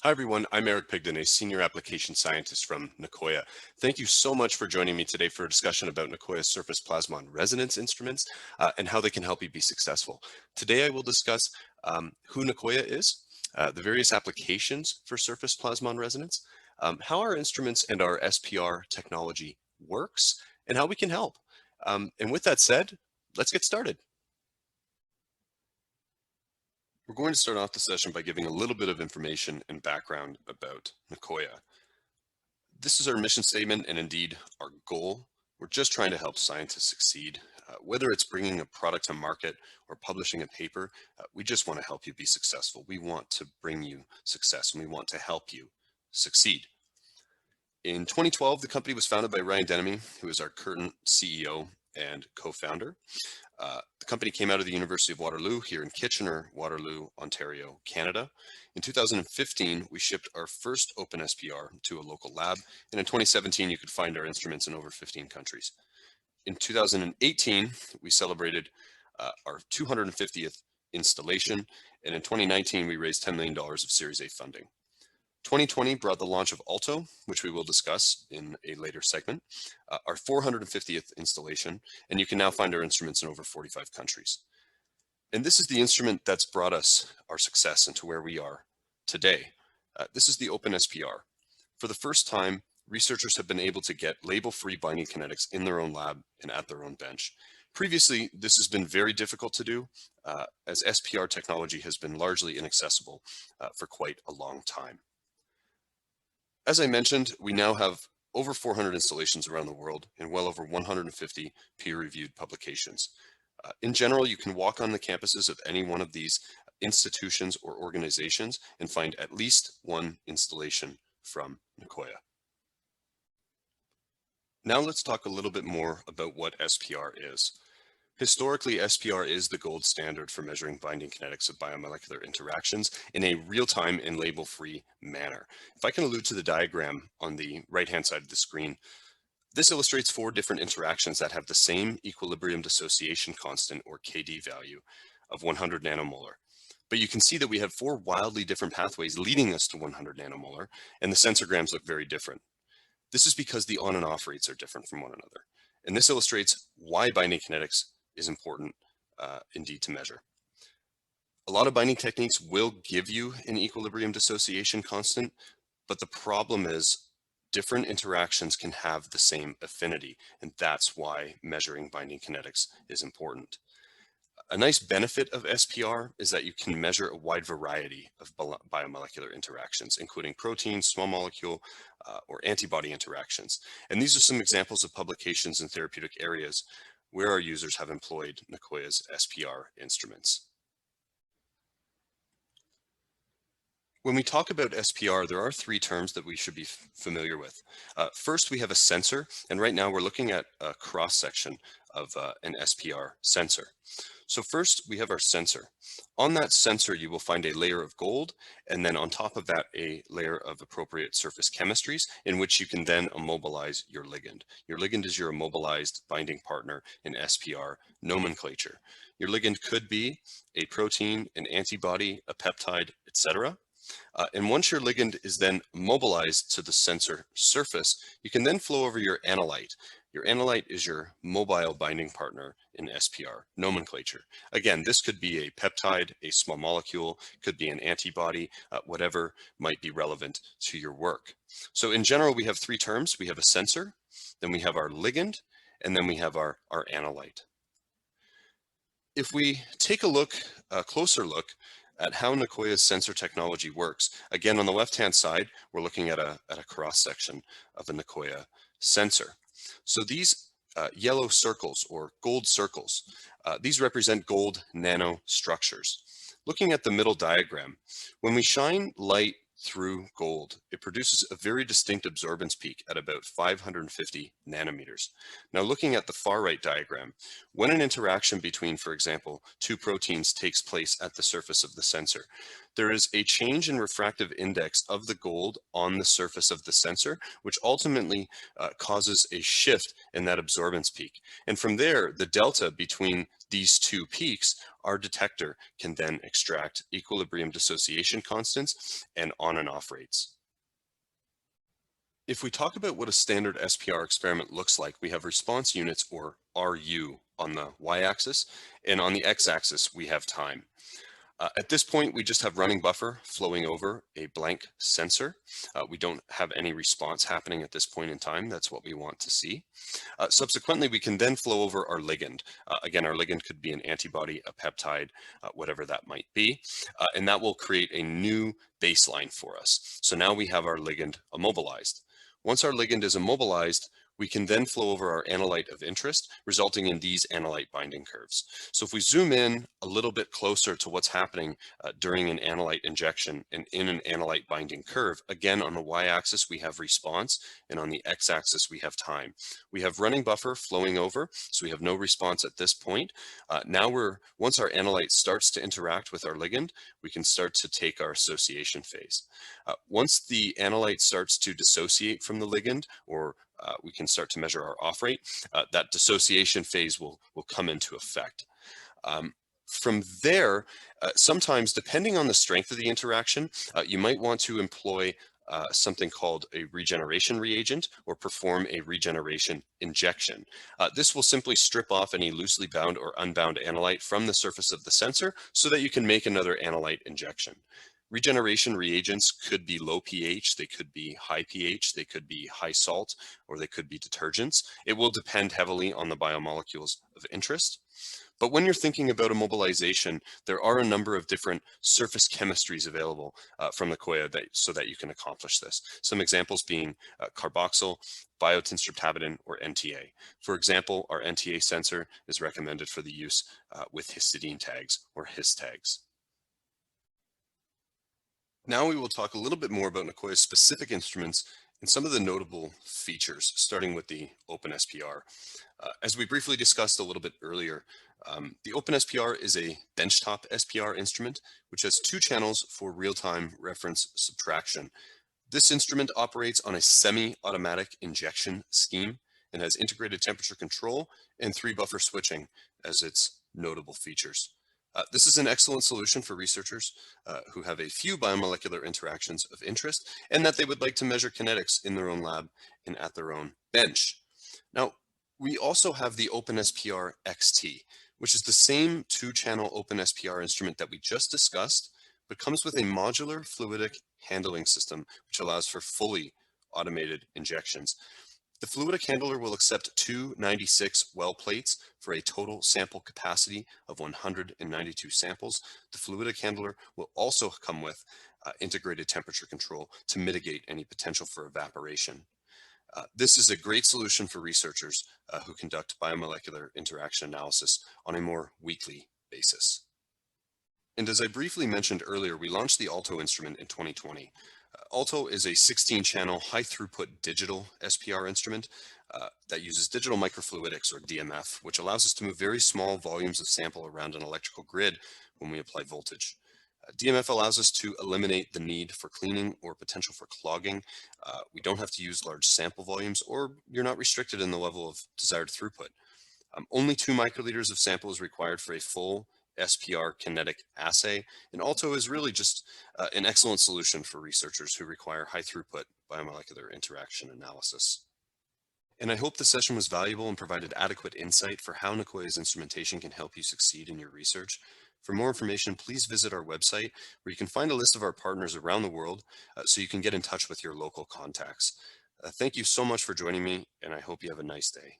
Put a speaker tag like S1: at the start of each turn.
S1: Hi everyone, I'm Eric Pigden, a Senior Application Scientist from Nicoya. Thank you so much for joining me today for a discussion about Nicoya's surface plasmon resonance instruments and how they can help you be successful. Today I will discuss who Nicoya is, the various applications for surface plasmon resonance, how our instruments and our SPR technology works, and how we can help. And with that said, let's get started. We're going to start off the session by giving a little bit of information and background about Nicoya. This is our mission statement and indeed our goal. We're just trying to help scientists succeed. Whether it's bringing a product to market or publishing a paper, we just want to help you be successful. We want to bring you success and we want to help you succeed. In 2012, the company was founded by Ryan Denemy, who is our current CEO and co-founder. The company came out of the University of Waterloo here in Kitchener, Waterloo, Ontario, Canada. In 2015, we shipped our first OpenSPR to a local lab, and in 2017, you could find our instruments in over 15 countries. In 2018, we celebrated our 250th installation, and in 2019, we raised $10 million of Series A funding. 2020 brought the launch of Alto, which we will discuss in a later segment, our 450th installation, and you can now find our instruments in over 45 countries. And this is the instrument that's brought us our success into where we are today. This is the OpenSPR. For the first time, researchers have been able to get label-free binding kinetics in their own lab and at their own bench. Previously, this has been very difficult to do, as SPR technology has been largely inaccessible for quite a long time. As I mentioned, we now have over 400 installations around the world and well over 150 peer-reviewed publications. In general, you can walk on the campuses of any one of these institutions or organizations and find at least one installation from Nicoya. Now let's talk a little bit more about what SPR is. Historically, SPR is the gold standard for measuring binding kinetics of biomolecular interactions in a real-time and label-free manner. If I can allude to the diagram on the right-hand side of the screen, this illustrates 4 different interactions that have the same equilibrium dissociation constant, or KD value, of 100 nanomolar. But you can see that we have 4 wildly different pathways leading us to 100 nanomolar, and the sensorgrams look very different. This is because the on and off rates are different from one another. And this illustrates why binding kinetics is important indeed to measure. A lot of binding techniques will give you an equilibrium dissociation constant, but the problem is different interactions can have the same affinity, and that's why measuring binding kinetics is important. A nice benefit of SPR is that you can measure a wide variety of biomolecular interactions, including protein, small molecule, or antibody interactions. And these are some examples of publications in therapeutic areas where our users have employed Nicoya's SPR instruments. When we talk about SPR, there are 3 terms that we should be familiar with. First, we have a sensor, and right now we're looking at a cross-section of an SPR sensor. So first, we have our sensor. On that sensor, you will find a layer of gold, and then on top of that, a layer of appropriate surface chemistries in which you can then immobilize your ligand. Your ligand is your immobilized binding partner in SPR nomenclature. Your ligand could be a protein, an antibody, a peptide, etc. And once your ligand is then mobilized to the sensor surface, you can then flow over your analyte. Your analyte is your mobile binding partner in SPR nomenclature. Again, this could be a peptide, a small molecule, could be an antibody, whatever might be relevant to your work. So in general, we have 3 terms. We have a sensor, then we have our ligand, and then we have our analyte. If we take a closer look at how Nicoya's sensor technology works, again, on the left-hand side, we're looking at a cross-section of a Nicoya sensor. So these yellow circles, or gold circles, these represent gold nanostructures. Looking at the middle diagram, when we shine light through gold, it produces a very distinct absorbance peak at about 550 nanometers. Now looking at the far right diagram, when an interaction between, for example, 2 proteins takes place at the surface of the sensor, there is a change in refractive index of the gold on the surface of the sensor, which ultimately causes a shift in that absorbance peak. And from there, the delta between these two peaks, our detector can then extract equilibrium dissociation constants and on and off rates. If we talk about what a standard SPR experiment looks like, we have response units, or RU, on the y-axis, and on the x-axis we have time. At this point, we just have running buffer flowing over a blank sensor. We don't have any response happening at this point in time. That's what we want to see. Subsequently, we can then flow over our ligand. Again, our ligand could be an antibody, a peptide, whatever that might be, and that will create a new baseline for us. So now we have our ligand immobilized. Once our ligand is immobilized, we can then flow over our analyte of interest, resulting in these analyte binding curves. So if we zoom in a little bit closer to what's happening during an analyte injection and in an analyte binding curve, again, on the y-axis, we have response, and on the x-axis, we have time. We have running buffer flowing over, so we have no response at this point. Once our analyte starts to interact with our ligand, we can start to take our association phase. Once the analyte starts to dissociate from the ligand, or we can start to measure our off rate, that dissociation phase will come into effect. From there, sometimes, depending on the strength of the interaction, you might want to employ something called a regeneration reagent or perform a regeneration injection. This will simply strip off any loosely bound or unbound analyte from the surface of the sensor so that you can make another analyte injection. Regeneration reagents could be low pH, they could be high pH, they could be high salt, or they could be detergents. It will depend heavily on the biomolecules of interest. But when you're thinking about immobilization, there are a number of different surface chemistries available from Nicoya so that you can accomplish this. Some examples being carboxyl, biotinstriptabidin, or NTA. For example, our NTA sensor is recommended for the use with histidine tags or his tags. Now we will talk a little bit more about Nicoya's specific instruments and some of the notable features, starting with the OpenSPR. As we briefly discussed a little bit earlier, the OpenSPR is a benchtop SPR instrument, which has two channels for real-time reference subtraction. This instrument operates on a semi-automatic injection scheme and has integrated temperature control and 3-buffer switching as its notable features. This is an excellent solution for researchers who have a few biomolecular interactions of interest and that they would like to measure kinetics in their own lab and at their own bench. Now, we also have the OpenSPR XT, which is the same 2-channel OpenSPR instrument that we just discussed, but comes with a modular fluidic handling system, which allows for fully automated injections. The fluidic handler will accept 296 well plates for a total sample capacity of 192 samples. The fluidic handler will also come with integrated temperature control to mitigate any potential for evaporation. This is a great solution for researchers who conduct biomolecular interaction analysis on a more weekly basis. And as I briefly mentioned earlier, we launched the Alto instrument in 2020. Alto is a 16-channel high-throughput digital SPR instrument that uses digital microfluidics, or DMF, which allows us to move very small volumes of sample around an electrical grid when we apply voltage. DMF allows us to eliminate the need for cleaning or potential for clogging. We don't have to use large sample volumes, or you're not restricted in the level of desired throughput. Only 2 microliters of sample is required for a full SPR kinetic assay, and Alto is really just an excellent solution for researchers who require high throughput biomolecular interaction analysis. And I hope the session was valuable and provided adequate insight for how Nicoya's instrumentation can help you succeed in your research. For more information, please visit our website, where you can find a list of our partners around the world so you can get in touch with your local contacts. Thank you so much for joining me, and I hope you have a nice day.